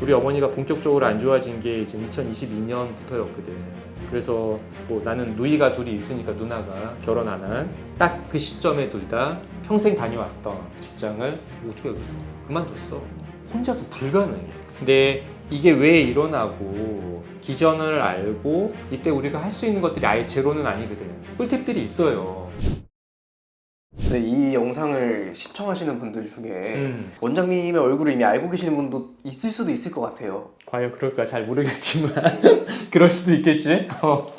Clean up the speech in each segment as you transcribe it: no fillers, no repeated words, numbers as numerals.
우리 어머니가 본격적으로 안 좋아진 게 이제 2022년부터였거든. 그래서 뭐 나는 누이가 둘이 있으니까 누나가 결혼 안 한 딱 그 시점에 둘 다 평생 다녀왔던 직장을 어떻게 하겠어? 그만뒀어. 혼자서 불가능해. 근데 이게 왜 일어나고 기전을 알고 이때 우리가 할 수 있는 것들이 아예 제로는 아니거든. 꿀팁들이 있어요. 네, 이 영상을 시청하시는 분들 중에 음. 원장님의 얼굴을 이미 알고 계시는 분도 있을 수도 있을 것 같아요. 과연 그럴까 잘 모르겠지만 그럴 수도 있겠지.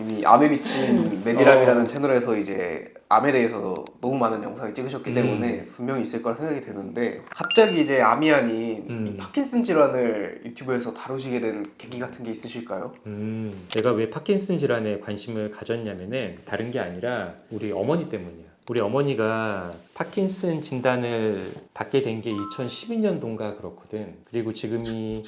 이미 암에 미친 메디람이라는 채널에서 이제 암에 대해서 너무 많은 영상을 찍으셨기 때문에 분명히 있을 거라 생각이 되는데, 갑자기 이제 암이 아닌 이 파킨슨 질환을 유튜브에서 다루시게 된 계기 같은 게 있으실까요? 내가 왜 파킨슨 질환에 관심을 가졌냐면은 다른 게 아니라 우리 어머니 때문이야. 우리 어머니가 파킨슨 진단을 받게 된 게 2012년도인가 그렇거든. 그리고 지금이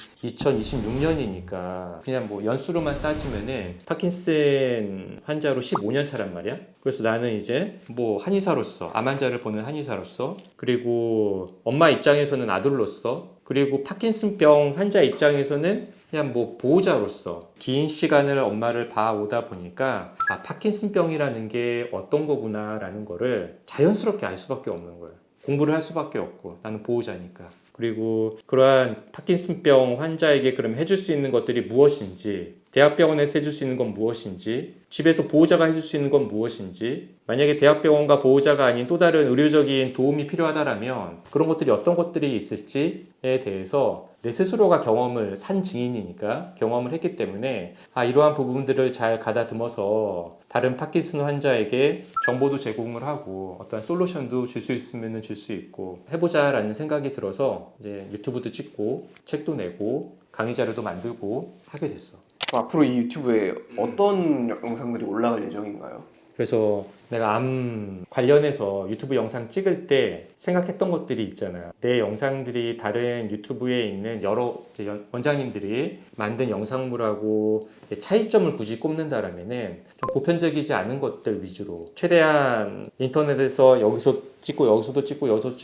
2026년이니까 그냥 뭐 연수로만 따지면은 파킨슨 환자로 15년 차란 말이야. 그래서 나는 이제 뭐 한의사로서, 암 환자를 보는 한의사로서, 그리고 엄마 입장에서는 아들로서, 그리고 파킨슨병 환자 입장에서는 그냥 뭐 보호자로서 긴 시간을 엄마를 봐오다 보니까 아, 파킨슨병이라는 게 어떤 거구나라는 거를 자연스럽게 알 수밖에 없는 거예요. 공부를 할 수밖에 없고 나는 보호자니까. 그리고 그러한 파킨슨병 환자에게 그럼 해줄 수 있는 것들이 무엇인지, 대학병원에서 해줄 수 있는 건 무엇인지, 집에서 보호자가 해줄 수 있는 건 무엇인지, 만약에 대학병원과 보호자가 아닌 또 다른 의료적인 도움이 필요하다면 그런 것들이 어떤 것들이 있을지에 대해서 내 스스로가 경험을 산 증인이니까 경험을 했기 때문에 아, 이러한 부분들을 잘 가다듬어서 다른 파킨슨 환자에게 정보도 제공을 하고 어떠한 솔루션도 줄 수 있으면 줄 수 있고 해보자라는 생각이 들어서 이제 유튜브도 찍고 책도 내고 강의 자료도 만들고 하게 됐어. 앞으로 이 유튜브에 어떤 영상들이 올라갈 예정인가요? 그래서 내가 암 관련해서 유튜브 영상 찍을 때 생각했던 것들이 있잖아요. 내 영상들이 다른 유튜브에 있는 여러 원장님들이 만든 영상물하고 차이점을 굳이 꼽는다라면은 좀 보편적이지 않은 것들 위주로 최대한 인터넷에서 여기서 찍고 여기서도 찍고 여기서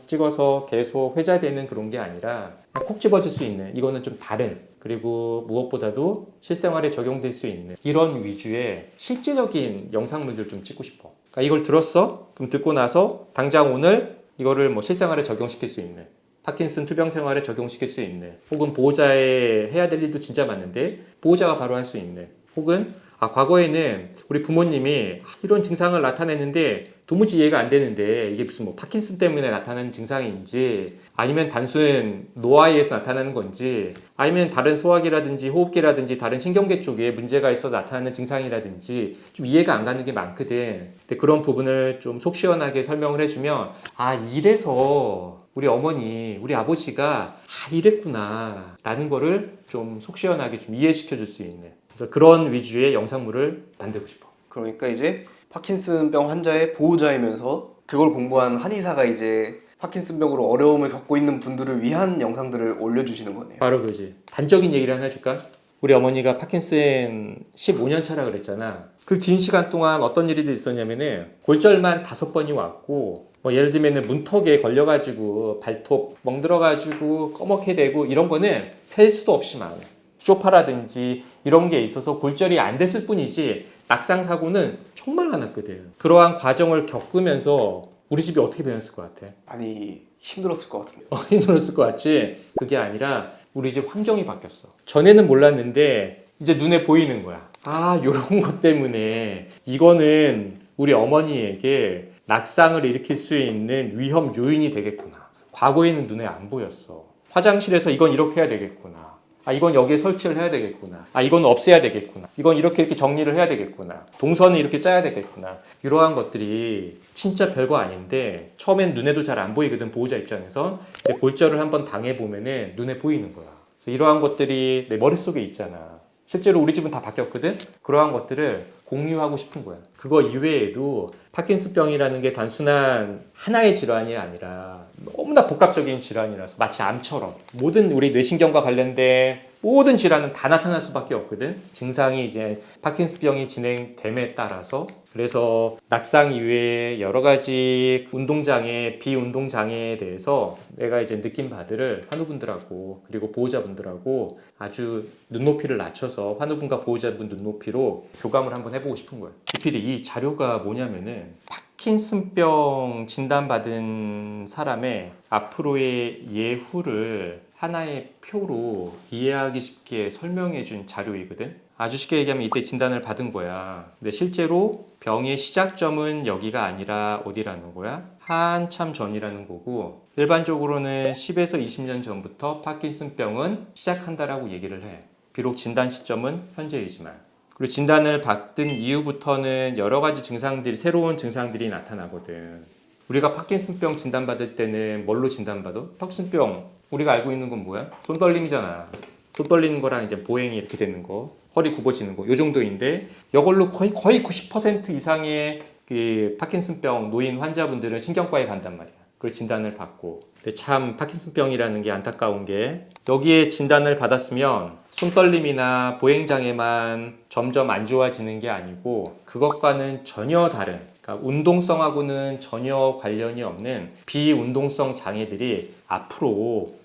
찍어서 계속 회자되는 그런 게 아니라 그냥 콕 집어줄 수 있는, 이거는 좀 다른, 그리고 무엇보다도 실생활에 적용될 수 있는 이런 위주의 실질적인 영상물들 좀 찍고 싶어. 그러니까 이걸 들었어? 그럼 듣고 나서 당장 오늘 이거를 뭐 실생활에 적용시킬 수 있는, 파킨슨 투병 생활에 적용시킬 수 있는, 혹은 보호자의 해야 될 일도 진짜 많은데 보호자가 바로 할 수 있는, 혹은 아, 과거에는 우리 부모님이 이런 증상을 나타냈는데 도무지 이해가 안 되는데 이게 무슨 뭐 파킨슨 때문에 나타나는 증상인지, 아니면 단순 노화에서 나타나는 건지, 아니면 다른 소화기라든지 호흡기라든지 다른 신경계 쪽에 문제가 있어 나타나는 증상이라든지 좀 이해가 안 가는 게 많거든. 근데 그런 부분을 좀 속 시원하게 설명을 해주면 아, 이래서 우리 어머니, 우리 아버지가 아, 이랬구나 라는 거를 좀 속 시원하게 좀 이해시켜 줄 수 있는, 그래서 그런 위주의 영상물을 만들고 싶어. 그러니까 이제 파킨슨병 환자의 보호자이면서 그걸 공부한 한의사가 이제 파킨슨병으로 어려움을 겪고 있는 분들을 위한 영상들을 올려주시는 거네요. 바로 그지. 단적인 얘기를 하나 해줄까? 우리 어머니가 파킨슨 15년 차라 그랬잖아. 그 긴 시간 동안 어떤 일이 있었냐면은 골절만 5번이 왔고, 뭐 예를 들면은 문턱에 걸려가지고 발톱 멍들어가지고 꺼멓게 되고 이런 거는 셀 수도 없이 많아. 쇼파라든지 이런 게 있어서 골절이 안 됐을 뿐이지 낙상 사고는 정말 많았거든. 그러한 과정을 겪으면서 우리 집이 어떻게 변했을 것 같아? 많이 힘들었을 것 같은데. 힘들었을 것 같지? 그게 아니라 우리 집 환경이 바뀌었어. 전에는 몰랐는데 이제 눈에 보이는 거야. 아, 요런 것 때문에 이거는 우리 어머니에게 낙상을 일으킬 수 있는 위험 요인이 되겠구나. 과거에는 눈에 안 보였어. 화장실에서 이건 이렇게 해야 되겠구나. 아, 이건 여기에 설치를 해야 되겠구나. 아, 이건 없애야 되겠구나. 이건 이렇게 정리를 해야 되겠구나. 동선을 이렇게 짜야 되겠구나. 이러한 것들이 진짜 별거 아닌데 처음엔 눈에도 잘 안 보이거든, 보호자 입장에서. 근데 골절을 한번 당해보면은 눈에 보이는 거야. 그래서 이러한 것들이 내 머릿속에 있잖아. 실제로 우리 집은 다 바뀌었거든? 그러한 것들을 공유하고 싶은 거야. 그거 이외에도 파킨슨병이라는 게 단순한 하나의 질환이 아니라 너무나 복합적인 질환이라서 마치 암처럼 모든 우리 뇌신경과 관련된 모든 질환은 다 나타날 수밖에 없거든. 증상이 이제 파킨슨병이 진행됨에 따라서. 그래서 낙상 이외에 여러 가지 운동장애, 비운동장애에 대해서 내가 이제 느낀 바들을 환우분들하고 그리고 보호자분들하고 아주 눈높이를 낮춰서 환우분과 보호자분 눈높이로 교감을 한번 해보고 싶은 거예요. PD 이 자료가 뭐냐면은 파킨슨병 진단받은 사람의 앞으로의 예후를 하나의 표로 이해하기 쉽게 설명해 준 자료이거든. 아주 쉽게 얘기하면 이때 진단을 받은 거야. 근데 실제로 병의 시작점은 여기가 아니라 어디라는 거야? 한참 전이라는 거고, 일반적으로는 10에서 20년 전부터 파킨슨병은 시작한다라고 얘기를 해. 비록 진단 시점은 현재이지만. 그리고 진단을 받은 이후부터는 여러 가지 증상들이, 새로운 증상들이 나타나거든. 우리가 파킨슨병 진단받을 때는 뭘로 진단받아? 파킨슨병 우리가 알고 있는 건 뭐야? 손 떨림이잖아. 손 떨리는 거랑 이제 보행이 이렇게 되는 거, 허리 굽어지는 거, 요 정도인데 이걸로 거의 90% 이상의 그 파킨슨병 노인 환자분들은 신경과에 간단 말이야. 그걸 진단을 받고. 근데 참 파킨슨병이라는 게 안타까운 게 여기에 진단을 받았으면 손 떨림이나 보행 장애만 점점 안 좋아지는 게 아니고 그것과는 전혀 다른, 그러니까 운동성하고는 전혀 관련이 없는 비운동성 장애들이 앞으로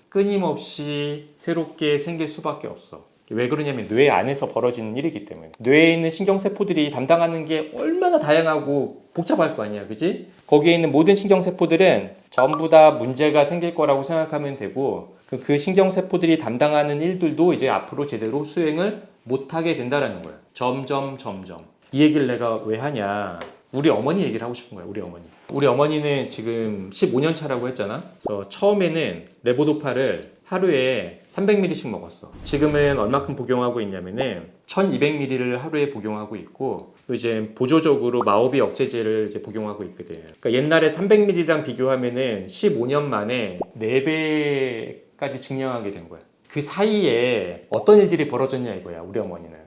끊임없이 새롭게 생길 수밖에 없어. 왜 그러냐면 뇌 안에서 벌어지는 일이기 때문에. 뇌에 있는 신경세포들이 담당하는 게 얼마나 다양하고 복잡할 거 아니야, 그지? 거기에 있는 모든 신경세포들은 전부 다 문제가 생길 거라고 생각하면 되고 그 신경세포들이 담당하는 일들도 이제 앞으로 제대로 수행을 못하게 된다라는 거야. 점점. 이 얘기를 내가 왜 하냐. 우리 어머니 얘기를 하고 싶은 거야, 우리 어머니. 우리 어머니는 지금 15년 차라고 했잖아. 그래서 처음에는 레보도파를 하루에 300ml씩 먹었어. 지금은 얼마큼 복용하고 있냐면은 1200ml를 하루에 복용하고 있고 또 이제 보조적으로 마오비 억제제를 이제 복용하고 있거든. 그러니까 옛날에 300ml랑 비교하면은 15년 만에 4배까지 증량하게 된 거야. 그 사이에 어떤 일들이 벌어졌냐 이거야, 우리 어머니는.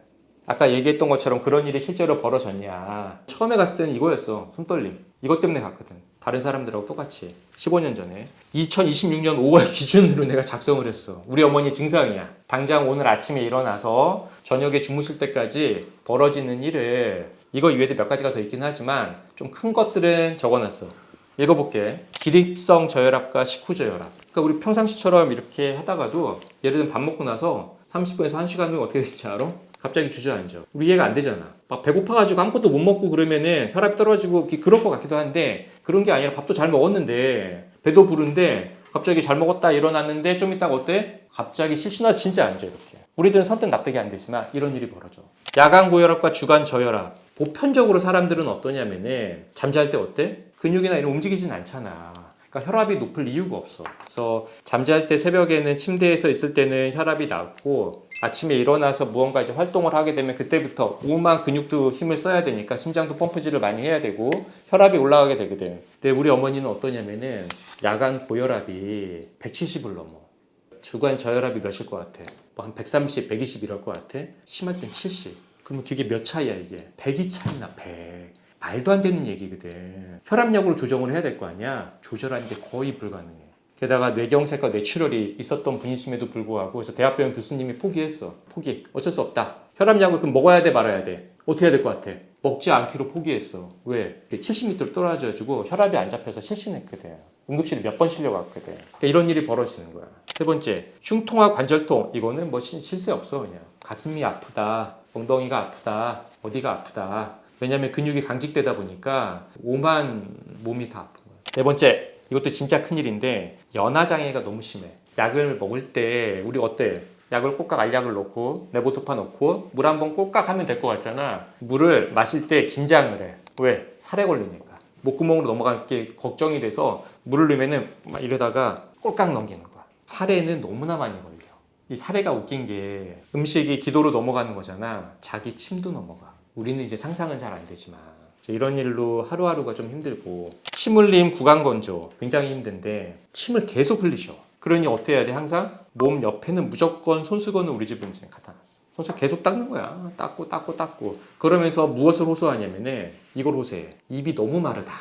아까 얘기했던 것처럼 그런 일이 실제로 벌어졌냐. 처음에 갔을 때는 이거였어. 손떨림. 이것 때문에 갔거든. 다른 사람들하고 똑같이. 15년 전에. 2026년 5월 기준으로 내가 작성을 했어. 우리 어머니 증상이야. 당장 오늘 아침에 일어나서 저녁에 주무실 때까지 벌어지는 일을, 이거 이외에도 몇 가지가 더 있긴 하지만 좀 큰 것들은 적어놨어. 읽어볼게. 기립성 저혈압과 식후저혈압. 그러니까 우리 평상시처럼 이렇게 하다가도 예를 들면 밥 먹고 나서 30분에서 1시간 후에 어떻게 될지 알아? 갑자기 주저앉아. 우리 이해가 안 되잖아. 막 배고파가지고 아무것도 못 먹고 그러면은 혈압이 떨어지고 그럴 것 같기도 한데 그런 게 아니라 밥도 잘 먹었는데 배도 부른데 갑자기 잘 먹었다 일어났는데 좀 있다가 어때? 갑자기 실신하서 진짜 앉아 이렇게. 우리들은 선뜻 납득이 안 되지만 이런 일이 벌어져. 야간 고혈압과 주간 저혈압. 보편적으로 사람들은 어떠냐면은 잠잘 때 어때? 근육이나 이런 움직이진 않잖아. 그러니까 혈압이 높을 이유가 없어. 그래서 잠잘 때 새벽에는 침대에서 있을 때는 혈압이 낮고 아침에 일어나서 무언가 이제 활동을 하게 되면 그때부터 오만 근육도 힘을 써야 되니까 심장도 펌프질을 많이 해야 되고 혈압이 올라가게 되거든. 근데 우리 어머니는 어떠냐면은 야간 고혈압이 170을 넘어. 주간 저혈압이 몇일 것 같아? 뭐 한 130, 120 이럴 것 같아? 심할 땐 70. 그러면 그게 몇 차이야 이게? 100이 차이나 100. 말도 안 되는 얘기거든. 혈압약으로 조정을 해야 될 거 아니야? 조절하는 게 거의 불가능해. 게다가 뇌경색과 뇌출혈이 있었던 분이심에도 불구하고 그래서 대학병원 교수님이 포기했어. 포기. 어쩔 수 없다. 혈압약을 그럼 먹어야 돼 말아야 돼? 어떻게 해야 될 것 같아? 먹지 않기로 포기했어. 왜? 70m로 떨어져가지고 혈압이 안 잡혀서 실신했거든. 응급실에 몇 번 실려갔거든. 그러니까 이런 일이 벌어지는 거야. 세 번째, 흉통과 관절통. 이거는 뭐 쉴새 없어 그냥. 가슴이 아프다. 엉덩이가 아프다. 어디가 아프다. 왜냐면 근육이 강직되다 보니까 오만 몸이 다 아픈 거야. 네 번째, 이것도 진짜 큰일인데 연화장애가 너무 심해. 약을 먹을 때 우리 어때? 약을 꼭각 알약을 넣고 레보도파 넣고 물 한 번 꼭각 하면 될 것 같잖아. 물을 마실 때 긴장을 해. 왜? 살에 걸리니까. 목구멍으로 넘어갈 게 걱정이 돼서 물을 넣으면은 막 이러다가 꼴깍 넘기는 거야. 살에는 너무나 많이 걸려. 이 사례가 웃긴 게 음식이 기도로 넘어가는 거잖아. 자기 침도 넘어가. 우리는 이제 상상은 잘 안 되지만 이런 일로 하루하루가 좀 힘들고 침 흘림 구강 건조 굉장히 힘든데 침을 계속 흘리셔. 그러니 어떻게 해야 돼? 항상 몸 옆에는 무조건 손수건을 우리 집은 이제 갖다 놨어. 손수건 계속 닦는 거야. 닦고 그러면서 무엇을 호소하냐면은 이걸 호소해. 입이 너무 마르다.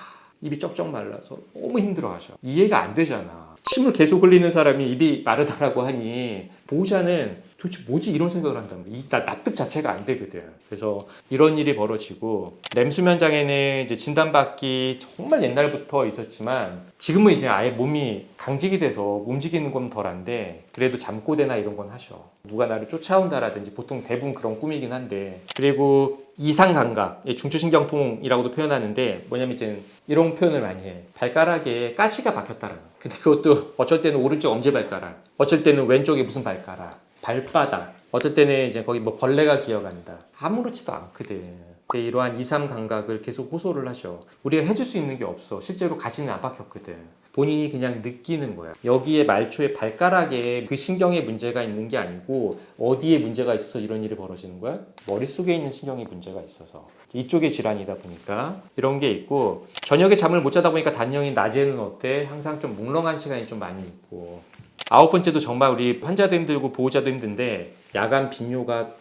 입이 쩍쩍 말라서 너무 힘들어하셔. 이해가 안 되잖아. 침을 계속 흘리는 사람이 입이 마르다라고 하니 보호자는 도대체 뭐지 이런 생각을 한단 말이야. 나 납득 자체가 안 되거든. 그래서 이런 일이 벌어지고 램수면 장애는 이제 진단받기 정말 옛날부터 있었지만 지금은 이제 아예 몸이 강직이 돼서 움직이는 건 덜한데 그래도 잠꼬대나 이런 건 하셔. 누가 나를 쫓아온다라든지 보통 대부분 그런 꿈이긴 한데 그리고 이상 감각, 중추신경통이라고도 표현하는데 뭐냐면 이제 이런 표현을 많이 해. 발가락에 가시가 박혔다라는. 근데 그것도 어쩔 때는 오른쪽 엄지발가락, 어쩔 때는 왼쪽에 무슨 발가락, 발바닥, 어쩔 때는 이제 거기 뭐 벌레가 기어간다. 아무렇지도 않거든. 근데 이러한 이상 감각을 계속 호소를 하셔. 우리가 해줄 수 있는 게 없어. 실제로 가시는 안 박혔거든. 본인이 그냥 느끼는 거야. 여기에 말초의 발가락에 그 신경에 문제가 있는 게 아니고 어디에 문제가 있어서 이런 일이 벌어지는 거야? 머릿속에 있는 신경에 문제가 있어서 이쪽에 질환이다 보니까 이런 게 있고 저녁에 잠을 못 자다 보니까 단연히 낮에는 어때? 항상 좀 몽롱한 시간이 좀 많이 있고 아홉 번째도 정말 우리 환자도 힘들고 보호자도 힘든데 야간 빈뇨가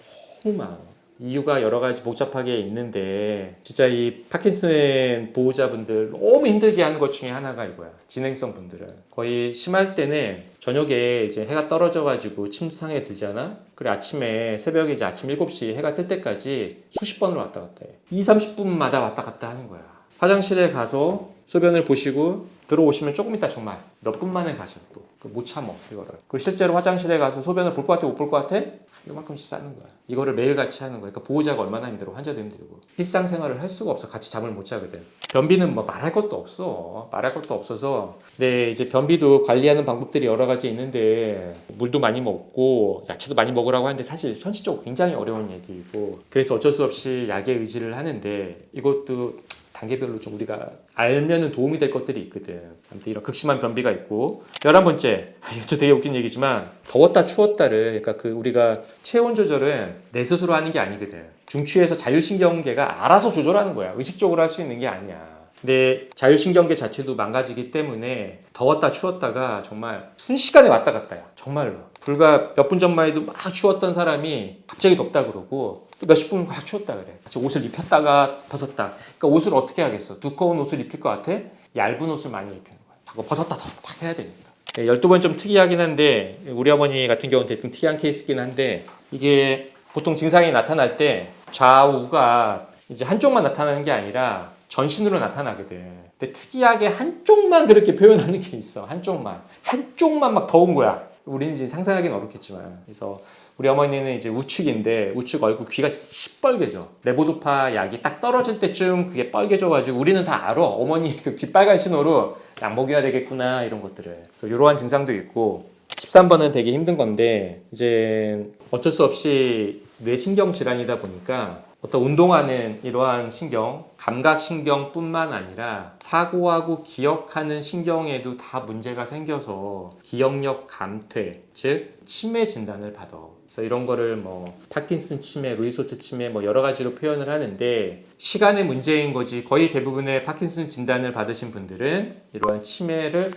너무 많아. 이유가 여러 가지 복잡하게 있는데 진짜 이 파킨슨 보호자분들 너무 힘들게 하는 것 중에 하나가 이거야. 진행성 분들은 거의 심할 때는 저녁에 이제 해가 떨어져 가지고 침상에 들잖아. 그래 아침에 새벽에 이제 아침 7시 해가 뜰 때까지 수십 번을 왔다 갔다 해. 2, 30분마다 왔다 갔다 하는 거야. 화장실에 가서 소변을 보시고 들어오시면 조금 있다 정말 몇 분 만에 가셔 또. 못 참어 이거를. 그 실제로 화장실에 가서 소변을 볼 것 같아 못 볼 것 같아? 이만큼씩 싸는 거야. 이거를 매일같이 하는 거야. 그러니까 보호자가 얼마나 힘들어. 환자도 힘들고. 일상생활을 할 수가 없어. 같이 잠을 못 자거든. 변비는 뭐 말할 것도 없어. 말할 것도 없어서. 근데 이제 변비도 관리하는 방법들이 여러 가지 있는데 물도 많이 먹고 야채도 많이 먹으라고 하는데 사실 현실적으로 굉장히 어려운 얘기고 그래서 어쩔 수 없이 약에 의지를 하는데 이것도 단계별로 좀 우리가 알면은 도움이 될 것들이 있거든. 아무튼 이런 극심한 변비가 있고 11번째 이것도 되게 웃긴 얘기지만 더웠다 추웠다를 그러니까 그 우리가 체온 조절은 내 스스로 하는 게 아니거든. 중추에서 자율신경계가 알아서 조절하는 거야. 의식적으로 할 수 있는 게 아니야. 근데 자율신경계 자체도 망가지기 때문에 더웠다 추웠다가 정말 순식간에 왔다 갔다야. 정말로. 불과 몇 분 전만 해도 막 추웠던 사람이 갑자기 덥다 그러고 또 몇십 분 확 추웠다 그래. 옷을 입혔다가 벗었다. 그러니까 옷을 어떻게 하겠어? 두꺼운 옷을 입힐 것 같아? 얇은 옷을 많이 입히는 거야. 자꾸 벗었다 막 해야 되니까. 12번 좀 특이하긴 한데 우리 어머니 같은 경우는 대충 특이한 케이스긴 한데 이게 보통 증상이 나타날 때 좌우가 이제 한쪽만 나타나는 게 아니라 전신으로 나타나거든. 근데 특이하게 한쪽만 그렇게 표현하는 게 있어. 한쪽만 막 더운 거야. 우리는 이제 상상하기는 어렵겠지만. 그래서 우리 어머니는 이제 우측인데 우측 얼굴 귀가 시뻘개져. 레보도파 약이 딱 떨어질 때쯤 그게 빨개져가지고 우리는 다 알아. 어머니 그 귀빨간 신호로 약 먹여야 되겠구나 이런 것들을. 그래서 이러한 증상도 있고 13번은 되게 힘든 건데 이제 어쩔 수 없이 뇌신경 질환이다 보니까 어떤 운동하는 이러한 신경, 감각신경뿐만 아니라 사고하고 기억하는 신경에도 다 문제가 생겨서 기억력 감퇴, 즉 치매 진단을 받아. 그래서 이런 거를 뭐 파킨슨 치매, 루이소트 치매 뭐 여러 가지로 표현을 하는데 시간의 문제인 거지 거의 대부분의 파킨슨 진단을 받으신 분들은 이러한 치매를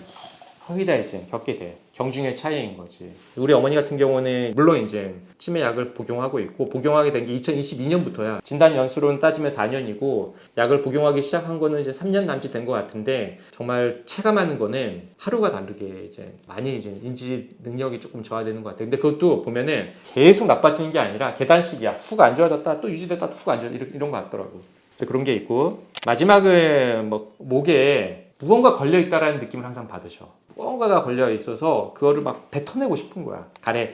거의 다 이제 겪게 돼. 경중의 차이인 거지. 우리 어머니 같은 경우는 물론 이제 치매 약을 복용하고 있고 복용하게 된 게 2022년부터야. 진단 연수로는 따지면 4년이고 약을 복용하기 시작한 거는 이제 3년 남짓 된 것 같은데 정말 체감하는 거는 하루가 다르게 이제 많이 이제 인지 능력이 조금 저하되는 것 같아. 근데 그것도 보면은 계속 나빠지는 게 아니라 계단식이야. 훅 안 좋아졌다 또 유지됐다 훅 안 좋아졌다 이런 거 같더라고. 그래서 그런 게 있고 마지막은 뭐 목에 무언가 걸려 있다라는 느낌을 항상 받으셔. 무언가가 걸려 있어서 그거를 막 뱉어내고 싶은 거야. 가래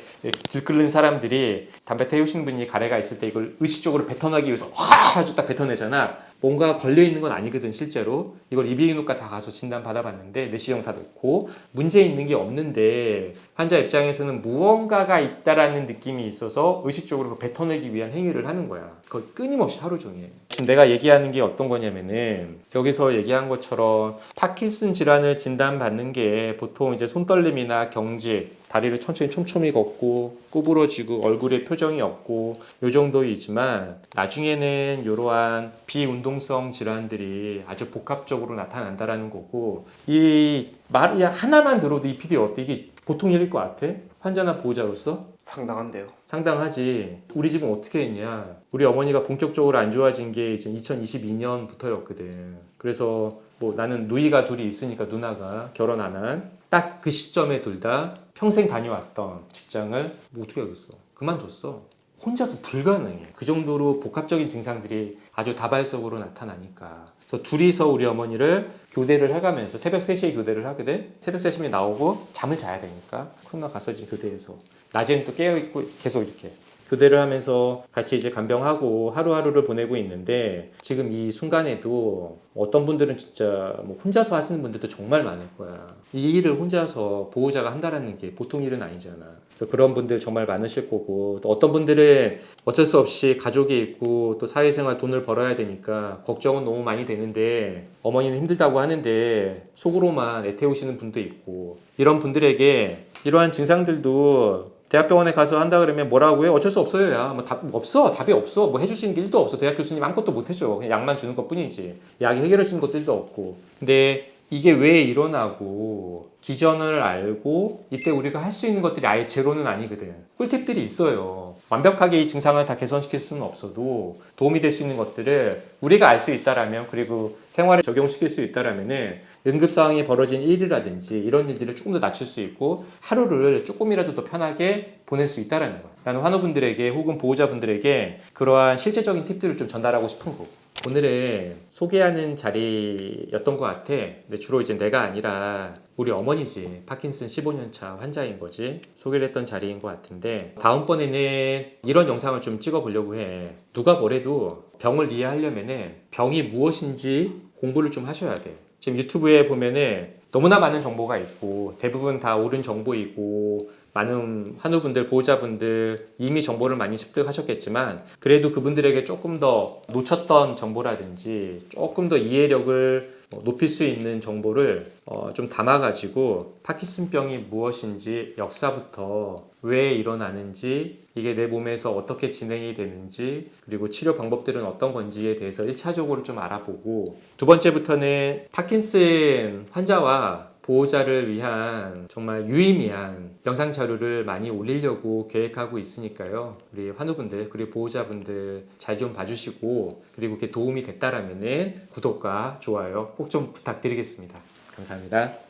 들끓는 사람들이 담배 태우시는 분이 가래가 있을 때 이걸 의식적으로 뱉어내기 위해서 화 아주 딱 뱉어내잖아. 뭔가 걸려 있는 건 아니거든 실제로. 이걸 이비인후과 다 가서 진단 받아봤는데 내시경 다 넣고 문제 있는 게 없는데 환자 입장에서는 무언가가 있다라는 느낌이 있어서 의식적으로 뱉어내기 위한 행위를 하는 거야. 거의 끊임없이 하루 종일. 지금 내가 얘기하는 게 어떤 거냐면은 여기서 얘기한 것처럼 파킨슨 질환을 진단받는 게 보통 이제 손떨림이나 경직, 다리를 천천히 촘촘히 걷고 구부러지고 얼굴에 표정이 없고 요 정도이지만 나중에는 이러한 비운동성 질환들이 아주 복합적으로 나타난다라는 거고 이 말이 하나만 들어도 이 PD 어때? 이게 보통 일일 것 같아? 환자나 보호자로서? 상당한데요. 상당하지. 우리 집은 어떻게 했냐? 우리 어머니가 본격적으로 안 좋아진 게 이제 2022년부터였거든. 그래서 뭐 나는 누이가 둘이 있으니까 누나가 결혼 안 한. 딱 그 시점에 둘 다 평생 다녀왔던 직장을 뭐 어떻게 하겠어? 그만뒀어. 혼자서 불가능해. 그 정도로 복합적인 증상들이 아주 다발적으로 나타나니까. 그래서 둘이서 우리 어머니를 교대를 해가면서 새벽 3시에 교대를 하거든. 새벽 3시에 나오고 잠을 자야 되니까 코로나 가서 이제 교대에서 낮에는 또 깨어있고 계속 이렇게 교대를 하면서 같이 이제 간병하고 하루하루를 보내고 있는데 지금 이 순간에도 어떤 분들은 진짜 뭐 혼자서 하시는 분들도 정말 많을 거야. 이 일을 혼자서 보호자가 한다라는 게 보통 일은 아니잖아. 그래서 그런 분들 정말 많으실 거고 또 어떤 분들은 어쩔 수 없이 가족이 있고 또 사회생활 돈을 벌어야 되니까 걱정은 너무 많이 되는데 어머니는 힘들다고 하는데 속으로만 애태우시는 분도 있고 이런 분들에게 이러한 증상들도 대학병원에 가서 한다 그러면 뭐라고 해? 어쩔 수 없어요. 야. 뭐 답 없어. 답이 없어. 뭐 해줄 수 있는 게 1도 없어. 대학 교수님 아무것도 못 해줘. 그냥 약만 주는 것 뿐이지. 약이 해결해 주는 것도 1도 없고. 근데 이게 왜 일어나고 기전을 알고 이때 우리가 할 수 있는 것들이 아예 제로는 아니거든. 꿀팁들이 있어요. 완벽하게 이 증상을 다 개선시킬 수는 없어도 도움이 될 수 있는 것들을 우리가 알 수 있다라면 그리고 생활에 적용시킬 수 있다라면은 응급 상황이 벌어진 일이라든지 이런 일들을 조금 더 낮출 수 있고 하루를 조금이라도 더 편하게 보낼 수 있다라는 거야. 나는 환우분들에게 혹은 보호자분들에게 그러한 실제적인 팁들을 좀 전달하고 싶은 거고. 오늘은 소개하는 자리였던 것 같아. 근데 주로 이제 내가 아니라 우리 어머니지. 파킨슨 15년차 환자인 거지. 소개를 했던 자리인 것 같은데 다음번에는 이런 영상을 좀 찍어보려고 해. 누가 뭐래도 병을 이해하려면은 병이 무엇인지 공부를 좀 하셔야 돼. 지금 유튜브에 보면은 너무나 많은 정보가 있고 대부분 다 옳은 정보이고 많은 환우분들, 보호자분들 이미 정보를 많이 습득하셨겠지만 그래도 그분들에게 조금 더 놓쳤던 정보라든지 조금 더 이해력을 높일 수 있는 정보를 좀 담아가지고 파킨슨병이 무엇인지 역사부터 왜 일어나는지 이게 내 몸에서 어떻게 진행이 되는지 그리고 치료 방법들은 어떤 건지에 대해서 1차적으로 좀 알아보고 두 번째부터는 파킨슨 환자와 보호자를 위한 정말 유의미한 영상 자료를 많이 올리려고 계획하고 있으니까요. 우리 환우분들 그리고 보호자분들 잘 좀 봐주시고 그리고 그게 도움이 됐다라면은 구독과 좋아요 꼭 좀 부탁드리겠습니다. 감사합니다.